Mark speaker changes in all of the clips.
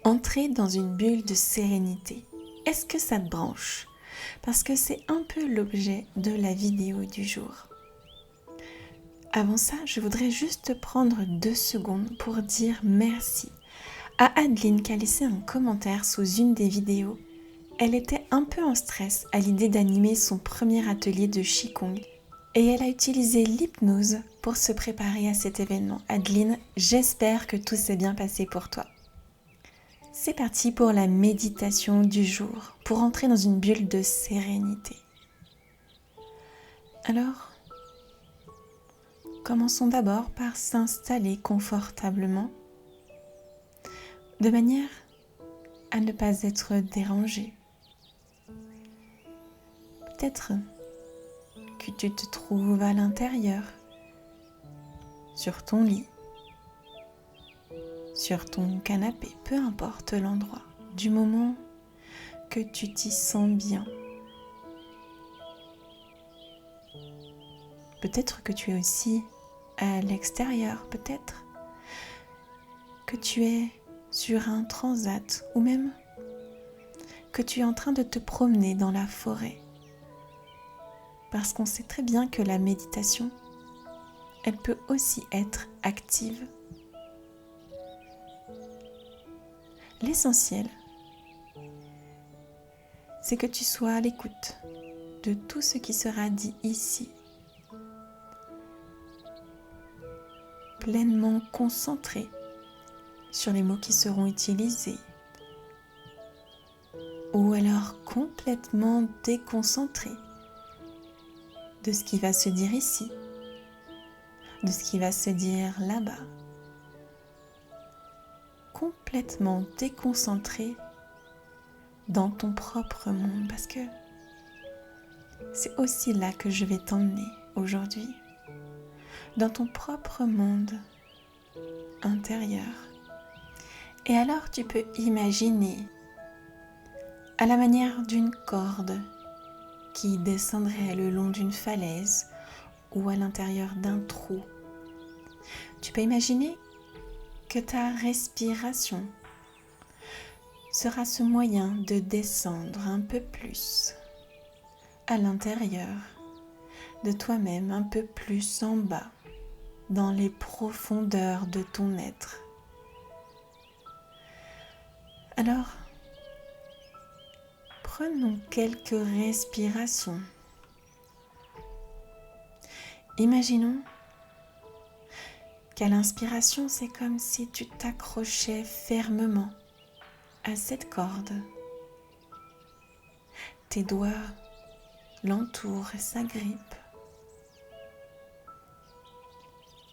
Speaker 1: Entrer dans une bulle de sérénité. Est-ce que ça te branche? Parce que c'est un peu l'objet de la vidéo du jour. Avant ça, je voudrais juste prendre 2 secondes pour dire merci à Adeline qui a laissé un commentaire sous une des vidéos. Elle était un peu en stress à l'idée d'animer son premier atelier de Qigong et elle a utilisé l'hypnose pour se préparer à cet événement. Adeline, j'espère que tout s'est bien passé pour toi. C'est parti pour la méditation du jour, pour entrer dans une bulle de sérénité. Alors, commençons d'abord par s'installer confortablement, de manière à ne pas être dérangé. Peut-être que tu te trouves à l'intérieur, sur ton lit, sur ton canapé, peu importe l'endroit, du moment que tu t'y sens bien. Peut-être que tu es aussi à l'extérieur, peut-être que tu es sur un transat ou même que tu es en train de te promener dans la forêt. Parce qu'on sait très bien que la méditation, elle peut aussi être active. L'essentiel, c'est que tu sois à l'écoute de tout ce qui sera dit ici, pleinement concentré sur les mots qui seront utilisés, ou alors complètement déconcentré de ce qui va se dire ici, de ce qui va se dire là-bas, complètement déconcentré dans ton propre monde, parce que c'est aussi là que je vais t'emmener aujourd'hui, dans ton propre monde intérieur. Et alors tu peux imaginer, à la manière d'une corde qui descendrait le long d'une falaise ou à l'intérieur d'un trou, tu peux imaginer que ta respiration sera ce moyen de descendre un peu plus à l'intérieur de toi-même, un peu plus en bas, dans les profondeurs de ton être. Alors, prenons quelques respirations. Imaginons qu'à l'inspiration, c'est comme si tu t'accrochais fermement à cette corde. Tes doigts l'entourent et s'agrippent.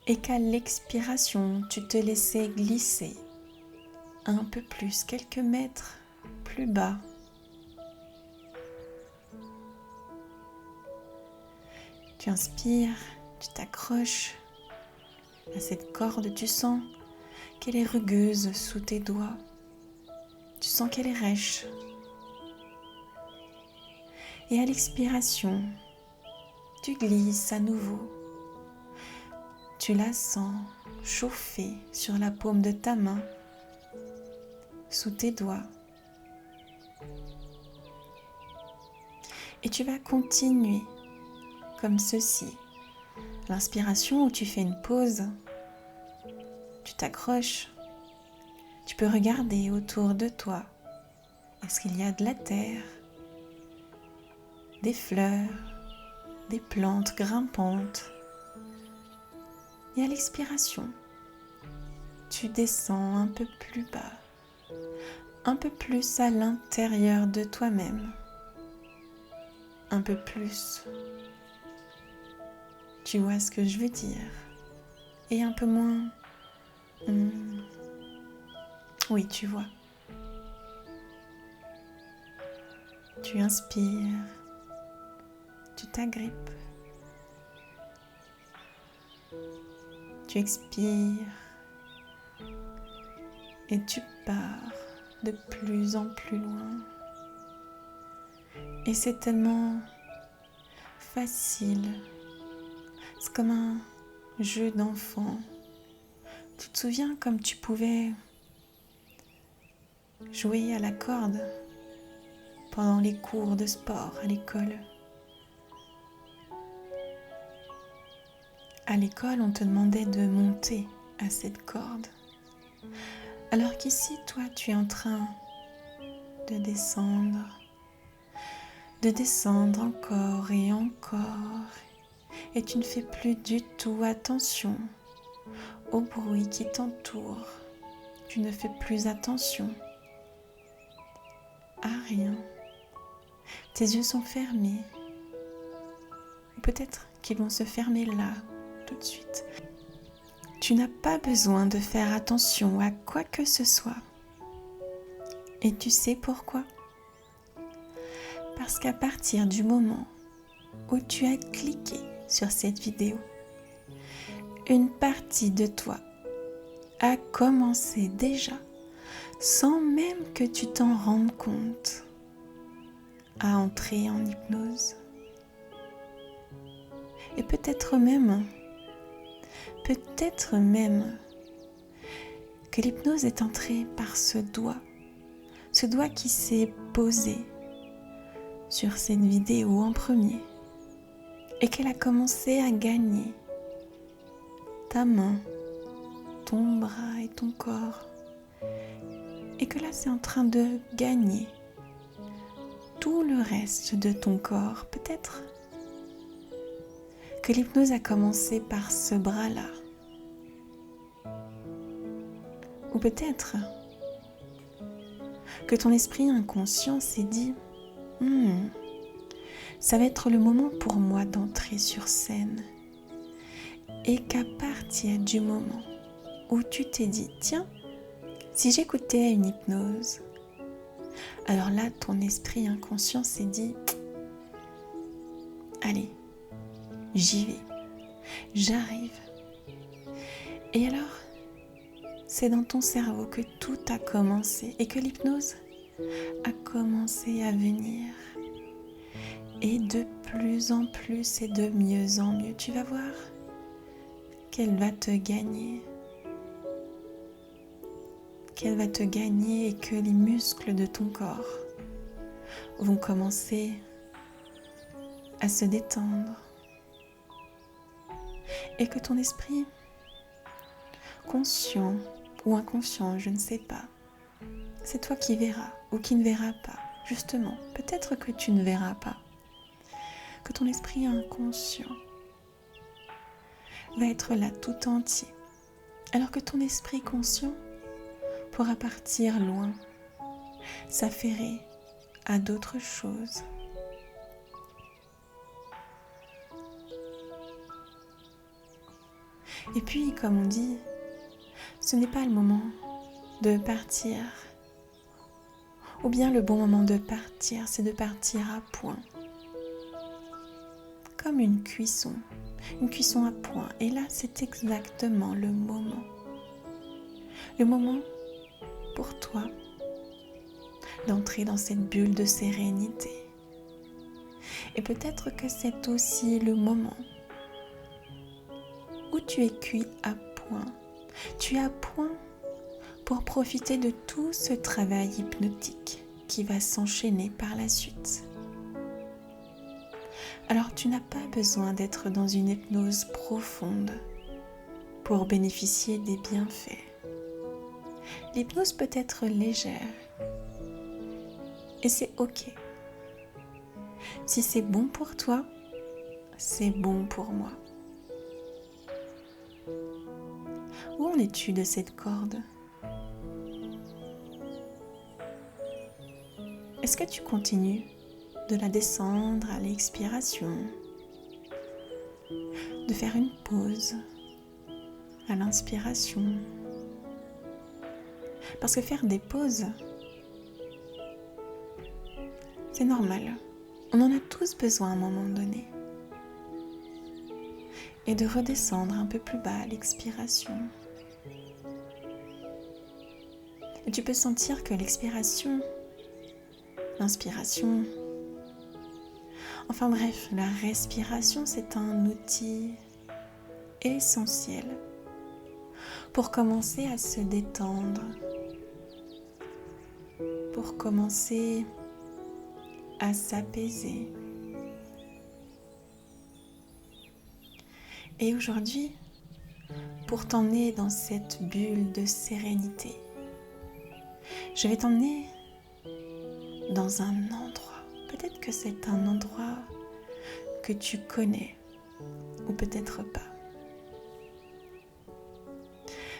Speaker 1: Et qu'à l'expiration, tu te laissais glisser un peu plus, quelques mètres plus bas. Tu inspires, tu t'accroches à cette corde, tu sens qu'elle est rugueuse sous tes doigts. Tu sens qu'elle est rêche. Et à l'expiration, tu glisses à nouveau. Tu la sens chauffer sur la paume de ta main, sous tes doigts. Et tu vas continuer comme ceci. L'inspiration où tu fais une pause, tu t'accroches, tu peux regarder autour de toi. Est-ce qu'il y a de la terre, des fleurs, des plantes grimpantes? Et à l'expiration, tu descends un peu plus bas, un peu plus à l'intérieur de toi-même, un peu plus. Tu vois ce que je veux dire? Et un peu moins. Oui, tu vois. Tu inspires, tu t'agrippes, tu expires et tu pars de plus en plus loin. Et c'est tellement facile. C'est comme un jeu d'enfant. Tu te souviens comme tu pouvais jouer à la corde pendant les cours de sport à l'école. À l'école, on te demandait de monter à cette corde. Alors qu'ici, toi, tu es en train de descendre encore et encore. Et tu ne fais plus du tout attention au bruit qui t'entoure. Tu ne fais plus attention à rien. Tes yeux sont fermés. Ou peut-être qu'ils vont se fermer là, tout de suite. Tu n'as pas besoin de faire attention à quoi que ce soit. Et tu sais pourquoi ? Parce qu'à partir du moment où tu as cliqué sur cette vidéo, une partie de toi a commencé déjà, sans même que tu t'en rendes compte, à entrer en hypnose. Et peut-être même que l'hypnose est entrée par ce doigt qui s'est posé sur cette vidéo en premier et qu'elle a commencé à gagner ta main, ton bras et ton corps, et que là c'est en train de gagner tout le reste de ton corps. Peut-être que l'hypnose a commencé par ce bras-là, ou peut-être que ton esprit inconscient s'est dit ça va être le moment pour moi d'entrer sur scène, et qu'à partir du moment où tu t'es dit tiens, si j'écoutais une hypnose, alors là ton esprit inconscient s'est dit allez, j'y vais, j'arrive. Et alors c'est dans ton cerveau que tout a commencé et que l'hypnose a commencé à venir. Et de plus en plus et de mieux en mieux, tu vas voir qu'elle va te gagner. Qu'elle va te gagner et que les muscles de ton corps vont commencer à se détendre. Et que ton esprit, conscient ou inconscient, je ne sais pas, c'est toi qui verras ou qui ne verras pas. Justement, peut-être que tu ne verras pas. Que ton esprit inconscient va être là tout entier. Alors que ton esprit conscient pourra partir loin, s'affairer à d'autres choses. Et puis, comme on dit, ce n'est pas le moment de partir. Ou bien le bon moment de partir, c'est de partir à point. Comme une cuisson à point. Et là, c'est exactement le moment. Le moment pour toi d'entrer dans cette bulle de sérénité. Et peut-être que c'est aussi le moment où tu es cuit à point. Tu es à point pour profiter de tout ce travail hypnotique qui va s'enchaîner par la suite. Alors tu n'as pas besoin d'être dans une hypnose profonde pour bénéficier des bienfaits. L'hypnose peut être légère et c'est ok. Si c'est bon pour toi, c'est bon pour moi. Où en es-tu de cette corde ? Est-ce que tu continues de la descendre à l'expiration, de faire une pause à l'inspiration? Parce que faire des pauses, c'est normal. On en a tous besoin à un moment donné. Et de redescendre un peu plus bas à l'expiration. Et tu peux sentir que l'inspiration, enfin bref, la respiration, c'est un outil essentiel pour commencer à se détendre. pour commencer à s'apaiser. Et aujourd'hui, pour t'emmener dans cette bulle de sérénité, je vais t'emmener dans un endroit. Peut-être que c'est un endroit que tu connais ou peut-être pas.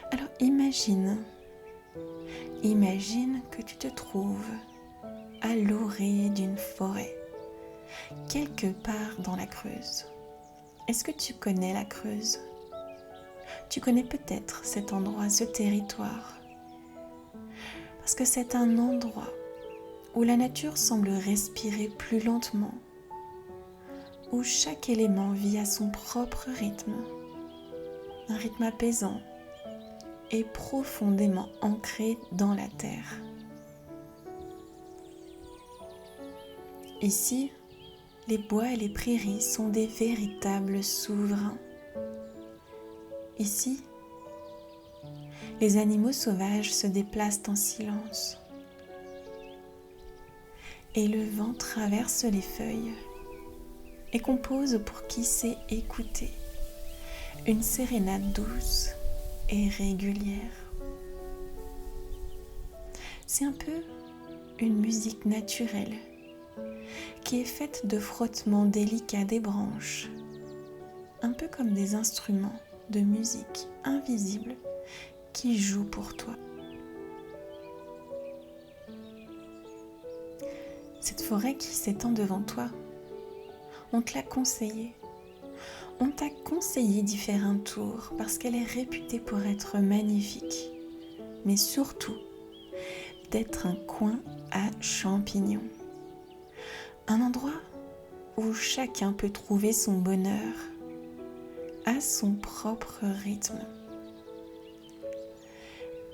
Speaker 1: Alors imagine que tu te trouves à l'orée d'une forêt, quelque part dans la Creuse. Est-ce que tu connais la Creuse ? Tu connais peut-être cet endroit, ce territoire, parce que c'est un endroit où la nature semble respirer plus lentement, où chaque élément vit à son propre rythme, un rythme apaisant et profondément ancré dans la terre. Ici, les bois et les prairies sont des véritables souverains. Ici, les animaux sauvages se déplacent en silence et le vent traverse les feuilles et compose, pour qui sait écouter, une sérénade douce et régulière. C'est un peu une musique naturelle qui est faite de frottements délicats des branches, un peu comme des instruments de musique invisibles qui jouent pour toi. Cette forêt qui s'étend devant toi, on te l'a conseillée. On t'a conseillé d'y faire un tour parce qu'elle est réputée pour être magnifique, mais surtout d'être un coin à champignons. Un endroit où chacun peut trouver son bonheur à son propre rythme.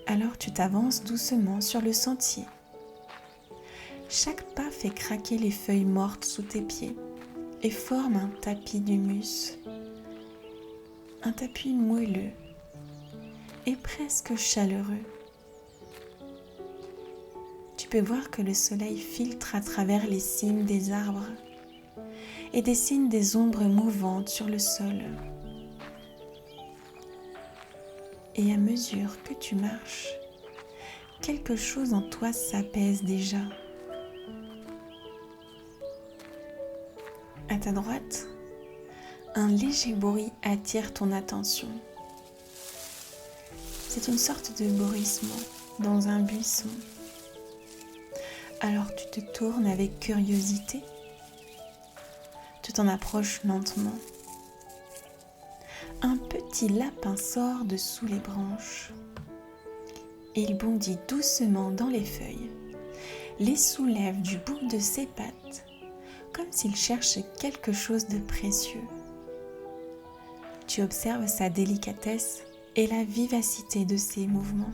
Speaker 1: Alors tu t'avances doucement sur le sentier. Chaque pas fait craquer les feuilles mortes sous tes pieds et forme un tapis d'humus. Un tapis moelleux et presque chaleureux. Tu peux voir que le soleil filtre à travers les cimes des arbres et dessine des ombres mouvantes sur le sol. Et à mesure que tu marches, quelque chose en toi s'apaise déjà. À ta droite, un léger bruit attire ton attention. C'est une sorte de bruissement dans un buisson. Alors tu te tournes avec curiosité. Tu t'en approches lentement. Un petit lapin sort de sous les branches. Il bondit doucement dans les feuilles, les soulève du bout de ses pattes, comme s'il cherchait quelque chose de précieux. Tu observes sa délicatesse et la vivacité de ses mouvements.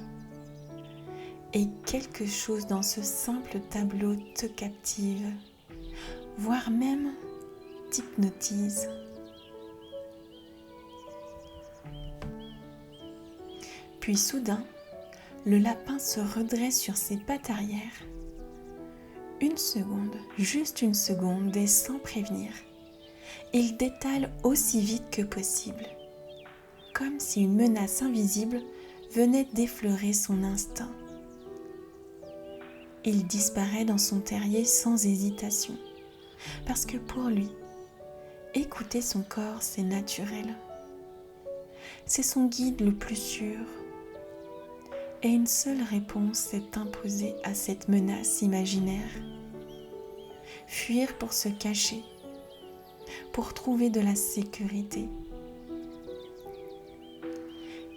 Speaker 1: Et quelque chose dans ce simple tableau te captive, voire même t'hypnotise. Puis soudain, le lapin se redresse sur ses pattes arrière. Une seconde, juste une seconde, et sans prévenir, il détale aussi vite que possible, comme si une menace invisible venait d'effleurer son instinct. Il disparaît dans son terrier sans hésitation, parce que pour lui, écouter son corps, c'est naturel. C'est son guide le plus sûr. Et une seule réponse s'est imposée à cette menace imaginaire. Fuir pour se cacher, pour trouver de la sécurité.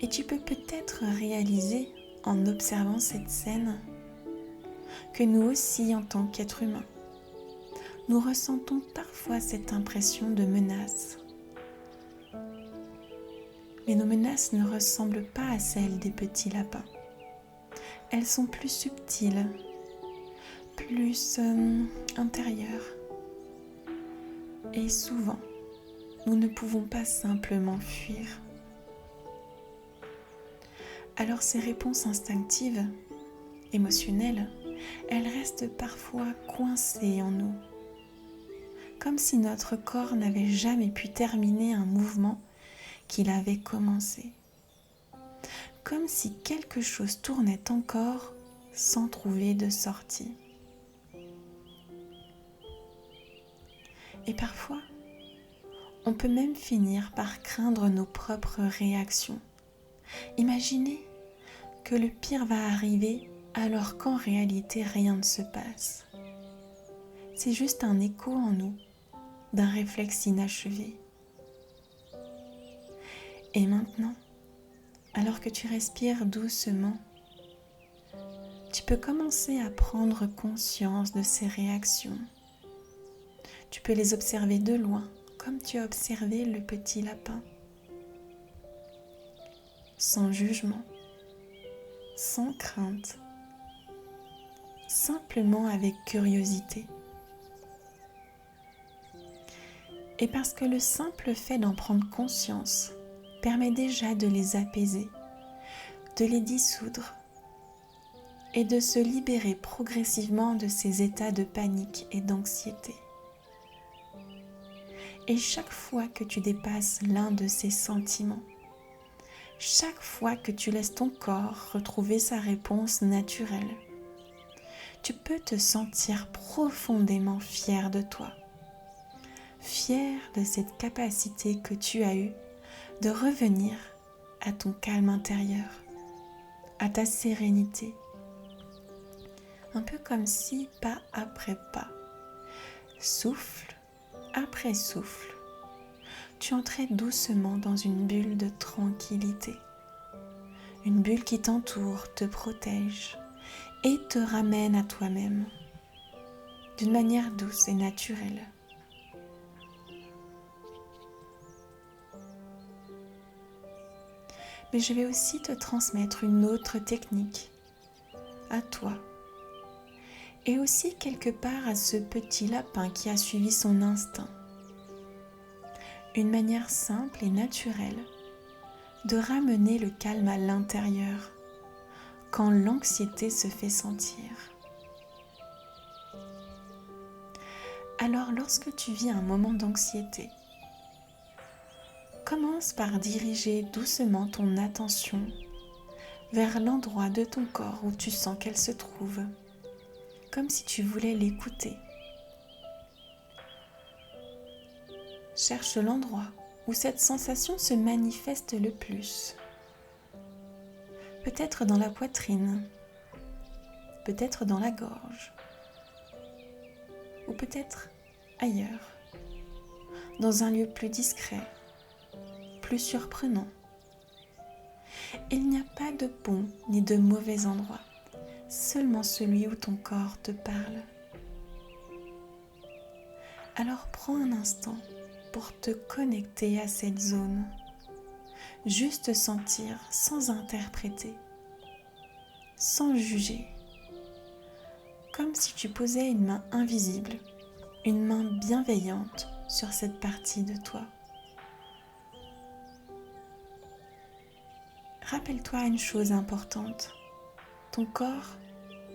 Speaker 1: Et tu peux peut-être réaliser, en observant cette scène, que nous aussi, en tant qu'êtres humains, nous ressentons parfois cette impression de menace. Mais nos menaces ne ressemblent pas à celles des petits lapins. Elles sont plus subtiles, plus intérieures. Et souvent, nous ne pouvons pas simplement fuir. Alors ces réponses instinctives, émotionnelles, elles restent parfois coincées en nous, comme si notre corps n'avait jamais pu terminer un mouvement qu'il avait commencé, comme si quelque chose tournait encore sans trouver de sortie. Et parfois, on peut même finir par craindre nos propres réactions. Imaginez que le pire va arriver alors qu'en réalité rien ne se passe. C'est juste un écho en nous d'un réflexe inachevé. Et maintenant, alors que tu respires doucement, tu peux commencer à prendre conscience de ces réactions. Tu peux les observer de loin, comme tu as observé le petit lapin. Sans jugement, sans crainte, simplement avec curiosité. Et parce que le simple fait d'en prendre conscience permet déjà de les apaiser, de les dissoudre et de se libérer progressivement de ces états de panique et d'anxiété. Et chaque fois que tu dépasses l'un de ces sentiments, chaque fois que tu laisses ton corps retrouver sa réponse naturelle, tu peux te sentir profondément fier de toi, fier de cette capacité que tu as eue de revenir à ton calme intérieur, à ta sérénité. Un peu comme si, pas après pas, souffle après souffle, tu entrais doucement dans une bulle de tranquillité. Une bulle qui t'entoure, te protège et te ramène à toi-même d'une manière douce et naturelle. Mais je vais aussi te transmettre une autre technique à toi et aussi quelque part à ce petit lapin qui a suivi son instinct. Une manière simple et naturelle de ramener le calme à l'intérieur quand l'anxiété se fait sentir. Alors lorsque tu vis un moment d'anxiété, commence par diriger doucement ton attention vers l'endroit de ton corps où tu sens qu'elle se trouve, comme si tu voulais l'écouter. Cherche l'endroit où cette sensation se manifeste le plus. Peut-être dans la poitrine, peut-être dans la gorge, ou peut-être ailleurs, dans un lieu plus discret, plus surprenant. Il n'y a pas de bon ni de mauvais endroit, seulement celui où ton corps te parle. Alors prends un instant pour te connecter à cette zone, juste sentir sans interpréter, sans juger, comme si tu posais une main invisible, une main bienveillante sur cette partie de toi. Rappelle-toi une chose importante, ton corps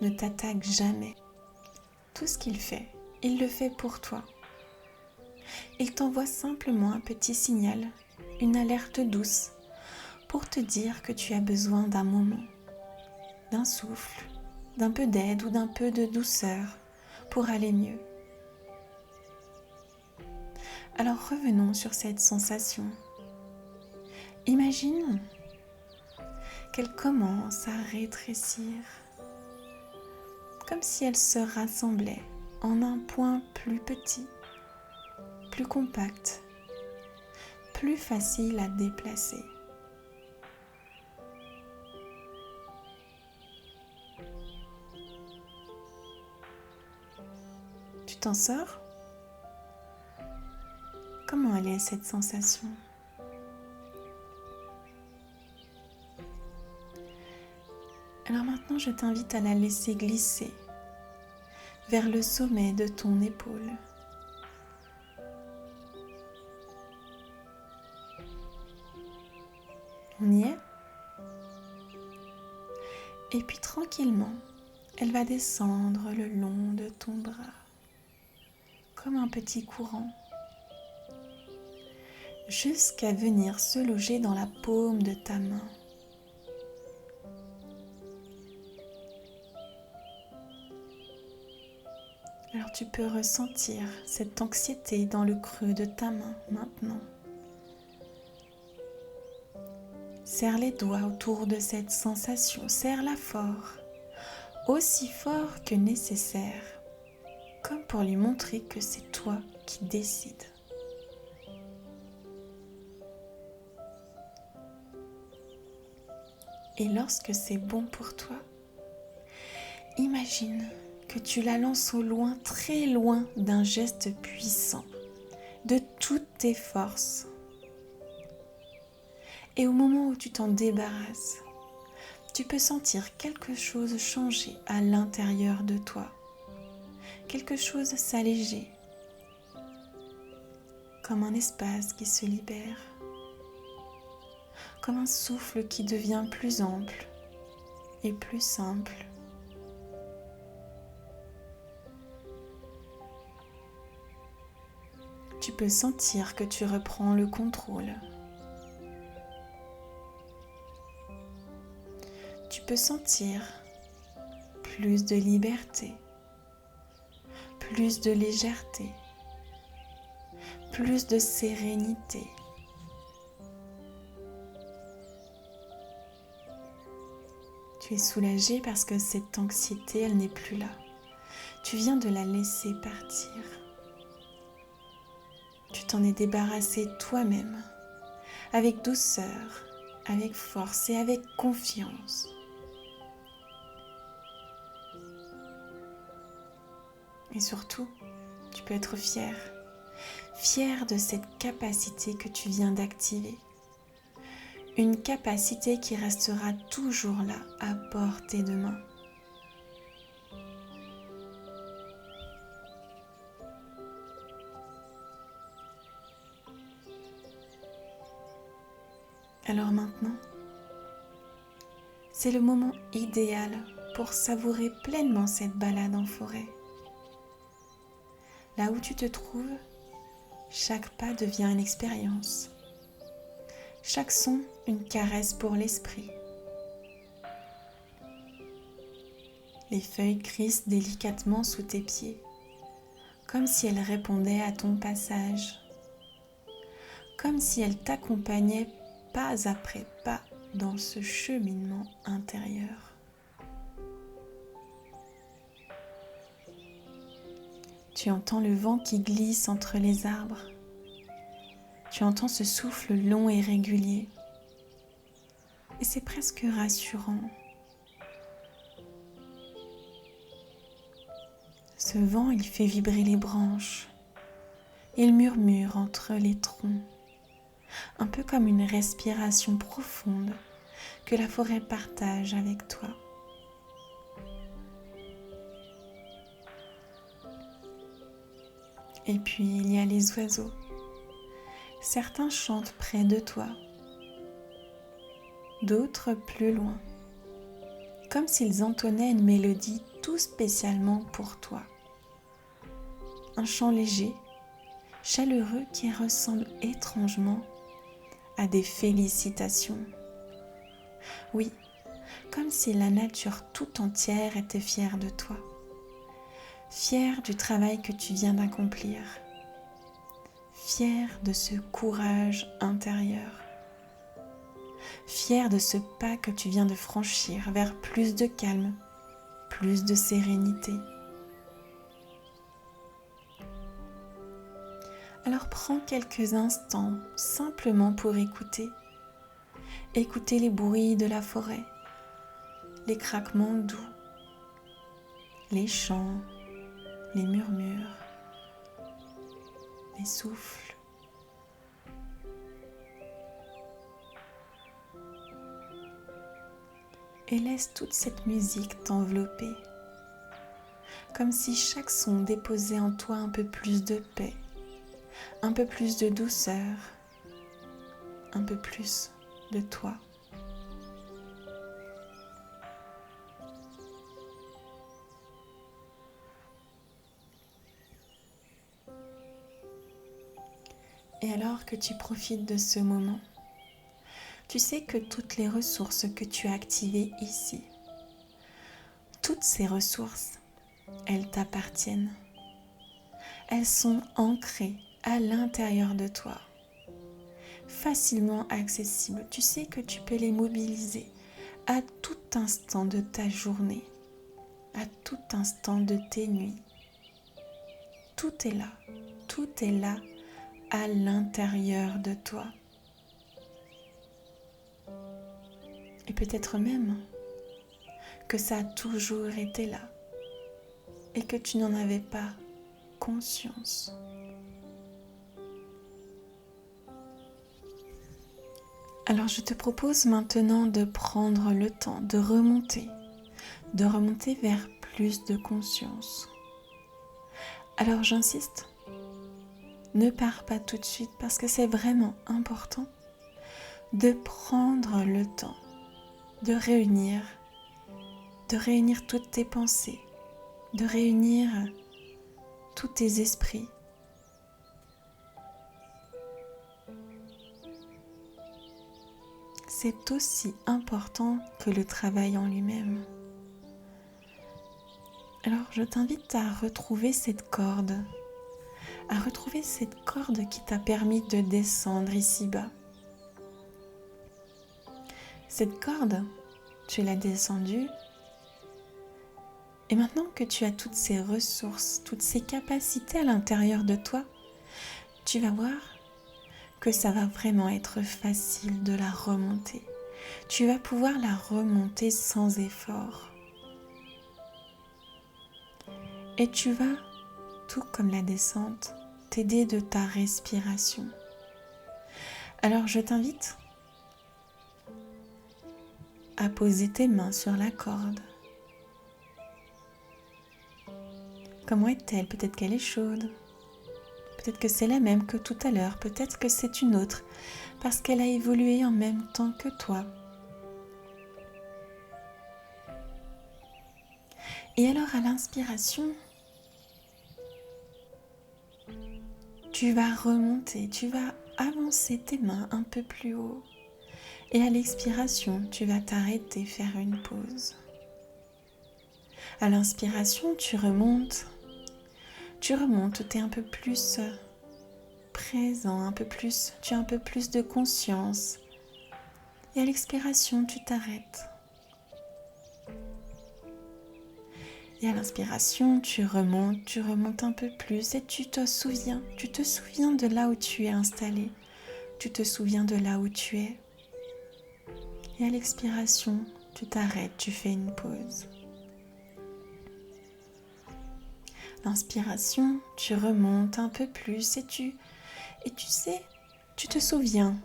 Speaker 1: ne t'attaque jamais. Tout ce qu'il fait, il le fait pour toi. Il t'envoie simplement un petit signal, une alerte douce, pour te dire que tu as besoin d'un moment, d'un souffle, d'un peu d'aide ou d'un peu de douceur pour aller mieux. Alors revenons sur cette sensation. Imagine qu'elle commence à rétrécir, comme si elle se rassemblait en un point plus petit, plus compact, plus facile à déplacer. Tu t'en sors ? Comment elle est cette sensation ? Alors maintenant, je t'invite à la laisser glisser vers le sommet de ton épaule. On y est ? Et puis tranquillement, Elle va descendre le long de ton bras, comme un petit courant, jusqu'à venir se loger dans la paume de ta main. Alors tu peux ressentir cette anxiété dans le creux de ta main maintenant. Serre les doigts autour de cette sensation, serre-la fort, aussi fort que nécessaire, comme pour lui montrer que c'est toi qui décides. Et lorsque c'est bon pour toi, imagine que tu la lances au loin, très loin d'un geste puissant, de toutes tes forces. Et au moment où tu t'en débarrasses, tu peux sentir quelque chose changer à l'intérieur de toi. Quelque chose s'alléger, comme un espace qui se libère, comme un souffle qui devient plus ample et plus simple. Tu peux sentir que tu reprends le contrôle. Tu peux sentir plus de liberté, plus de légèreté, plus de sérénité. Tu es soulagé parce que cette anxiété, elle n'est plus là. Tu viens de la laisser partir. Tu t'en es débarrassé toi-même, avec douceur, avec force et avec confiance. Et surtout, tu peux être fier de cette capacité que tu viens d'activer. Une capacité qui restera toujours là, à portée de main. Alors maintenant, c'est le moment idéal pour savourer pleinement cette balade en forêt. Là où tu te trouves, chaque pas devient une expérience. Chaque son, une caresse pour l'esprit. Les feuilles crissent délicatement sous tes pieds, comme si elles répondaient à ton passage, comme si elles t'accompagnaient pas après pas dans ce cheminement intérieur. Tu entends le vent qui glisse entre les arbres. Tu entends ce souffle long et régulier. Et c'est presque rassurant. Ce vent, il fait vibrer les branches. Il murmure entre les troncs. Un peu comme une respiration profonde que la forêt partage avec toi. Et puis il y a les oiseaux. Certains chantent près de toi, d'autres plus loin, comme s'ils entonnaient une mélodie tout spécialement pour toi. Un chant léger, chaleureux qui ressemble étrangement à des félicitations. Oui, comme si la nature tout entière était fière de toi, fière du travail que tu viens d'accomplir, fière de ce courage intérieur, fière de ce pas que tu viens de franchir vers plus de calme, plus de sérénité. Alors prends quelques instants simplement pour écouter les bruits de la forêt, les craquements doux, les chants, les murmures, les souffles. Et laisse toute cette musique t'envelopper, comme si chaque son déposait en toi un peu plus de paix, un peu plus de douceur, un peu plus de toi. Et alors que tu profites de ce moment, tu sais que toutes les ressources que tu as activées ici, toutes ces ressources, elles t'appartiennent. Elles sont ancrées à l'intérieur de toi, facilement accessibles. Tu sais que tu peux les mobiliser à tout instant de ta journée, à tout instant de tes nuits. Tout est là à l'intérieur de toi. Et peut-être même que ça a toujours été là et que tu n'en avais pas conscience. Alors je te propose maintenant de prendre le temps de remonter vers plus de conscience. Alors j'insiste, ne pars pas tout de suite parce que c'est vraiment important de prendre le temps de réunir toutes tes pensées, de réunir tous tes esprits. C'est aussi important que le travail en lui-même. Alors je t'invite à retrouver cette corde qui t'a permis de descendre ici-bas. Cette corde, tu l'as descendue et maintenant que tu as toutes ces ressources, toutes ces capacités à l'intérieur de toi, tu vas voir que ça va vraiment être facile de la remonter. Tu vas pouvoir la remonter sans effort. Et tu vas, tout comme la descente, t'aider de ta respiration. Alors je t'invite à poser tes mains sur la corde. Comment est-elle? Peut-être qu'elle est chaude. Peut-être que c'est la même que tout à l'heure. Peut-être que c'est une autre parce qu'elle a évolué en même temps que toi. Et alors à l'inspiration, tu vas remonter, tu vas avancer tes mains un peu plus haut. Et à l'expiration, tu vas t'arrêter, faire une pause. À l'inspiration, tu remontes, tu es un peu plus présent, tu as un peu plus de conscience. Et à l'expiration, tu t'arrêtes. Et à l'inspiration, tu remontes un peu plus et tu te souviens de là où tu es installé, tu te souviens de là où tu es. Et à l'expiration, tu t'arrêtes, tu fais une pause. L'inspiration, tu remontes un peu plus et tu sais, tu te souviens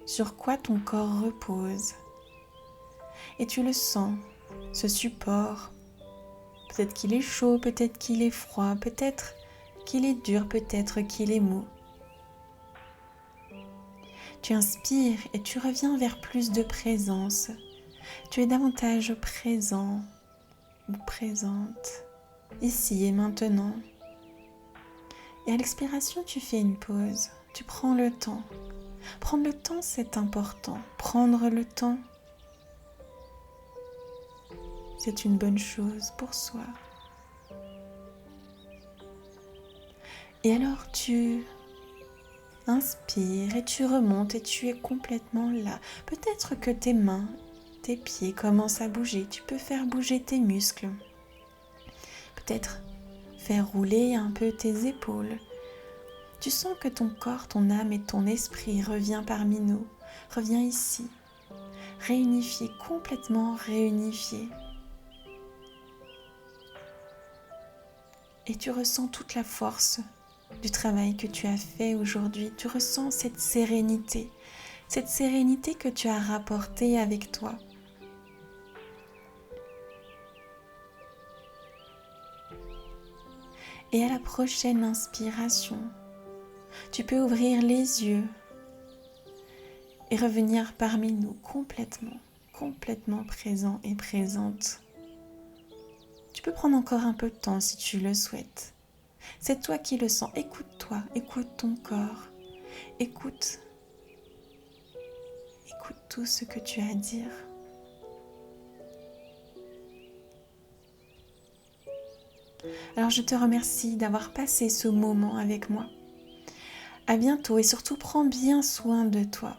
Speaker 1: sur quoi ton corps repose. Et tu le sens, ce support. Peut-être qu'il est chaud, peut-être qu'il est froid, peut-être qu'il est dur, peut-être qu'il est mou. Tu inspires et tu reviens vers plus de présence. Tu es davantage présent ou présente, ici et maintenant. Et à l'expiration, tu fais une pause. Tu prends le temps. Prendre le temps, c'est important. Prendre le temps, c'est une bonne chose pour soi. Et alors tu inspires et tu remontes et tu es complètement là. Peut-être que tes mains, tes pieds commencent à bouger. Tu peux faire bouger tes muscles. Peut-être faire rouler un peu tes épaules. Tu sens que ton corps, ton âme et ton esprit revient parmi nous. Reviens ici. Réunifié, complètement réunifié. Et tu ressens toute la force du travail que tu as fait aujourd'hui. Tu ressens cette sérénité que tu as rapportée avec toi. Et à la prochaine inspiration, tu peux ouvrir les yeux et revenir parmi nous complètement présent et présente. Tu peux prendre encore un peu de temps si tu le souhaites. C'est toi qui le sens. Écoute-toi, écoute ton corps. Écoute. Écoute tout ce que tu as à dire. Alors je te remercie d'avoir passé ce moment avec moi. À bientôt et surtout prends bien soin de toi.